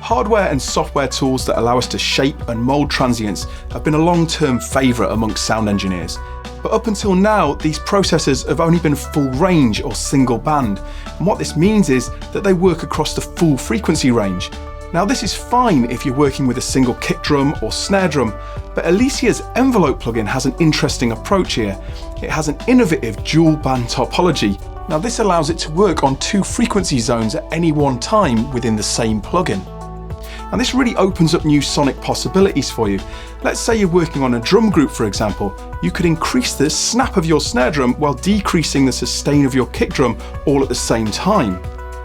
Hardware and software tools that allow us to shape and mould transients have been a long-term favourite amongst sound engineers. But up until now, these processors have only been full range or single band. And what this means is that they work across the full frequency range. Now this is fine if you're working with a single kick drum or snare drum, but Elysia's envelope plugin has an interesting approach here. It has an innovative dual band topology. Now this allows it to work on two frequency zones at any one time within the same plugin. And this really opens up new sonic possibilities for you. Let's say you're working on a drum group, for example. You could increase the snap of your snare drum while decreasing the sustain of your kick drum all at the same time.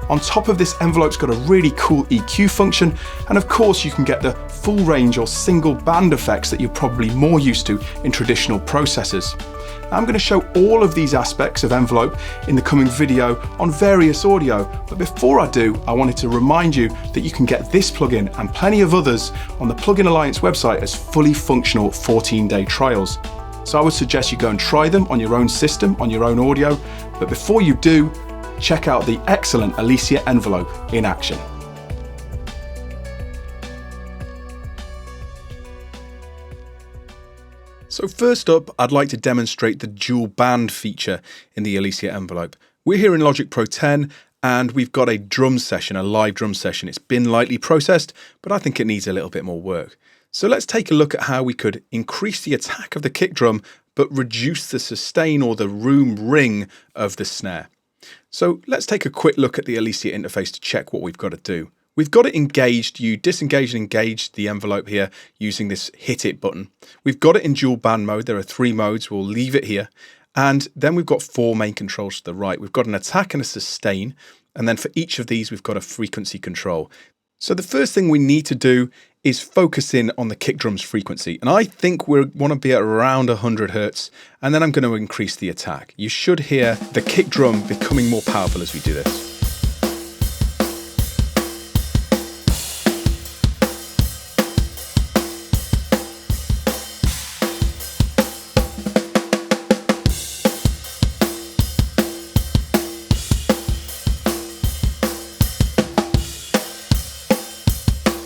On top of this, envelope's got a really cool EQ function, and of course you can get the full range or single band effects that you're probably more used to in traditional processors. I'm going to show all of these aspects of envelope in the coming video on various audio, but before I do, I wanted to remind you that you can get this plugin and plenty of others on the Plugin Alliance website as fully functional 14-day trials. So I would suggest you go and try them on your own system, on your own audio, but before you do, check out the excellent Elysia envelope in action. So first up, I'd like to demonstrate the dual band feature in the Elysia envelope. We're here in Logic Pro 10 and we've got a drum session, a live drum session. It's been lightly processed, but I think it needs a little bit more work. So let's take a look at how we could increase the attack of the kick drum, but reduce the sustain or the room ring of the snare. So let's take a quick look at the Elysia interface to check what we've got to do. We've got it engaged. You disengage and engage the envelope here using this hit it button. We've got it in dual band mode. There are 3 modes. We'll leave it here. And then we've got 4 main controls to the right. We've got an attack and a sustain. And then for each of these, we've got a frequency control. So the first thing we need to do is focus in on the kick drum's frequency. And I think we want to be at around 100 Hertz. And then I'm going to increase the attack. You should hear the kick drum becoming more powerful as we do this.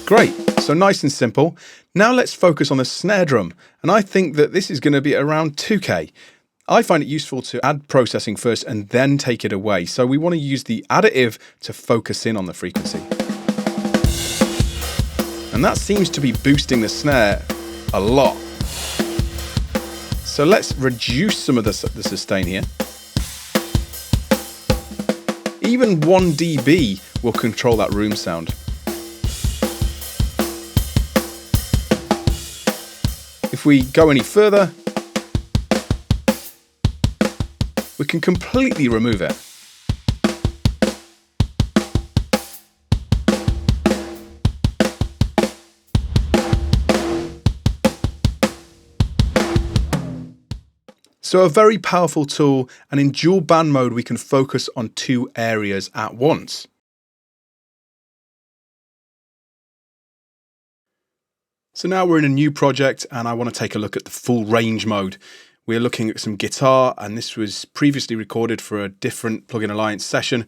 Great, so nice and simple. Now let's focus on the snare drum. And I think that this is going to be around 2K. I find it useful to add processing first and then take it away. So we want to use the additive to focus in on the frequency. And that seems to be boosting the snare a lot. So let's reduce some of the sustain here. Even 1 dB will control that room sound. If we go any further, we can completely remove it. So a very powerful tool, and in dual band mode, we can focus on 2 areas at once. So now we're in a new project and I want to take a look at the full range mode. We're looking at some guitar, and this was previously recorded for a different Plugin Alliance session,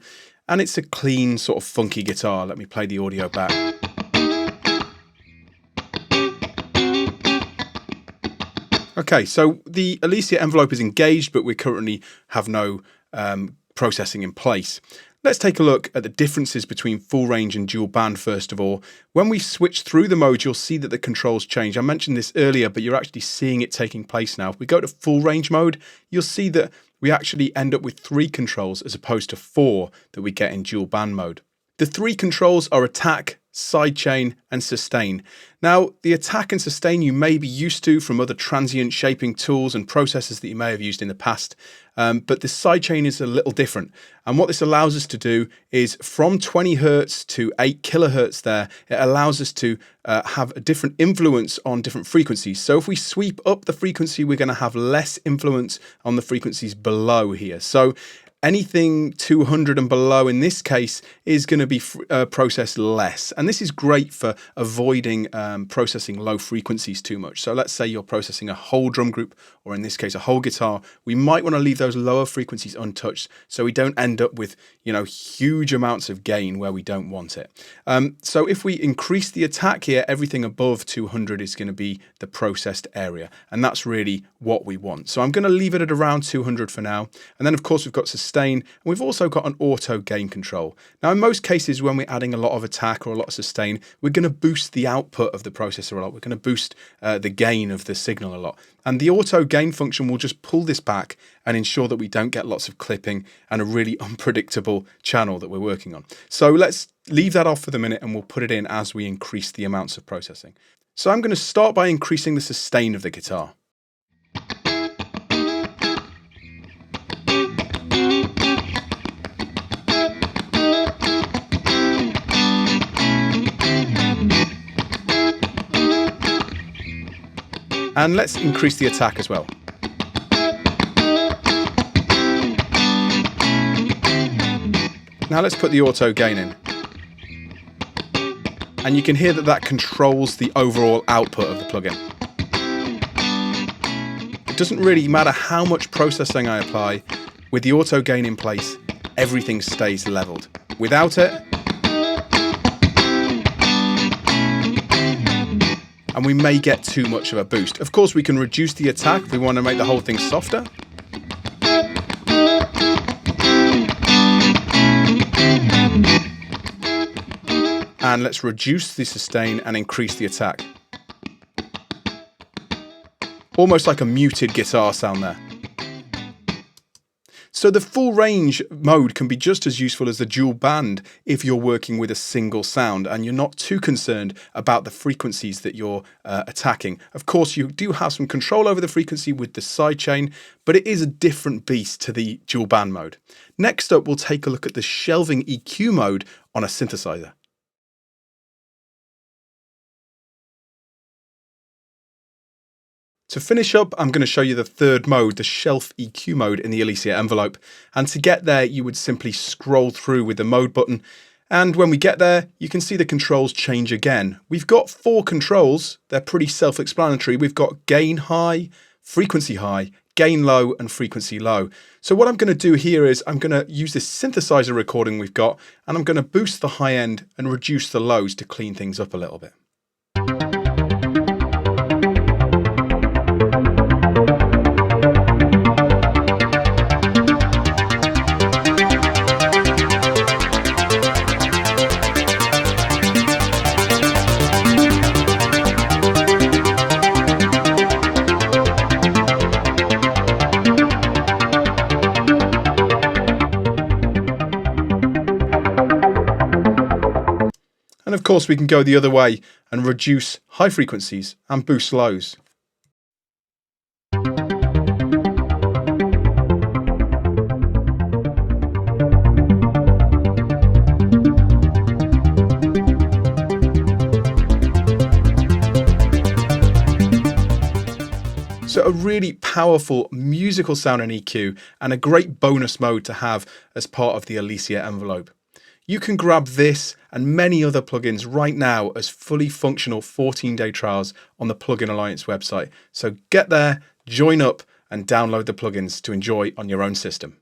and it's a clean sort of funky guitar. Let me play the audio back. Okay, so the Elysia envelope is engaged, but we currently have no processing in place. Let's take a look at the differences between full range and dual band first of all. When we switch through the modes, you'll see that the controls change. I mentioned this earlier, but you're actually seeing it taking place now. If we go to full range mode, you'll see that we actually end up with 3 controls as opposed to 4 that we get in dual band mode. The 3 controls are attack, sidechain, and sustain. Now, the attack and sustain you may be used to from other transient shaping tools and processes that you may have used in the past, but the sidechain is a little different. And what this allows us to do is from 20 Hertz to 8 kilohertz there, it allows us to have a different influence on different frequencies. So if we sweep up the frequency, we're going to have less influence on the frequencies below here. So Anything 200 and below in this case is going to be processed less. And this is great for avoiding processing low frequencies too much. So let's say you're processing a whole drum group, or in this case, a whole guitar. We might want to leave those lower frequencies untouched so we don't end up with, huge amounts of gain where we don't want it. So if we increase the attack here, everything above 200 is going to be the processed area. And that's really what we want. So I'm going to leave it at around 200 for now. And then of course we've got sustain, and we've also got an auto gain control. Now in most cases when we're adding a lot of attack or a lot of sustain, we're going to boost the output of the processor a lot. We're going to boost the gain of the signal a lot. And the auto gain function will just pull this back and ensure that we don't get lots of clipping and a really unpredictable channel that we're working on. So let's leave that off for the minute and we'll put it in as we increase the amounts of processing. So I'm going to start by increasing the sustain of the guitar. And let's increase the attack as well. Now let's put the auto gain in. And you can hear that controls the overall output of the plugin. It doesn't really matter how much processing I apply. With the auto gain in place, everything stays leveled. Without it, and we may get too much of a boost. Of course, we can reduce the attack if we want to make the whole thing softer. And let's reduce the sustain and increase the attack. Almost like a muted guitar sound there. So the full range mode can be just as useful as the dual band if you're working with a single sound and you're not too concerned about the frequencies that you're attacking. Of course, you do have some control over the frequency with the sidechain, but it is a different beast to the dual band mode. Next up, we'll take a look at the shelving EQ mode on a synthesizer. To finish up, I'm going to show you the third mode, the shelf EQ mode in the Elysia envelope. And to get there, you would simply scroll through with the mode button. And when we get there, you can see the controls change again. We've got 4 controls. They're pretty self-explanatory. We've got gain high, frequency high, gain low, and frequency low. So what I'm going to do here is I'm going to use this synthesizer recording we've got, and I'm going to boost the high end and reduce the lows to clean things up a little bit. And of course we can go the other way and reduce high frequencies and boost lows. So a really powerful musical sound in EQ and a great bonus mode to have as part of the Elysia envelope. You can grab this and many other plugins right now as fully functional 14-day trials on the Plugin Alliance website. So get there, join up, and download the plugins to enjoy on your own system.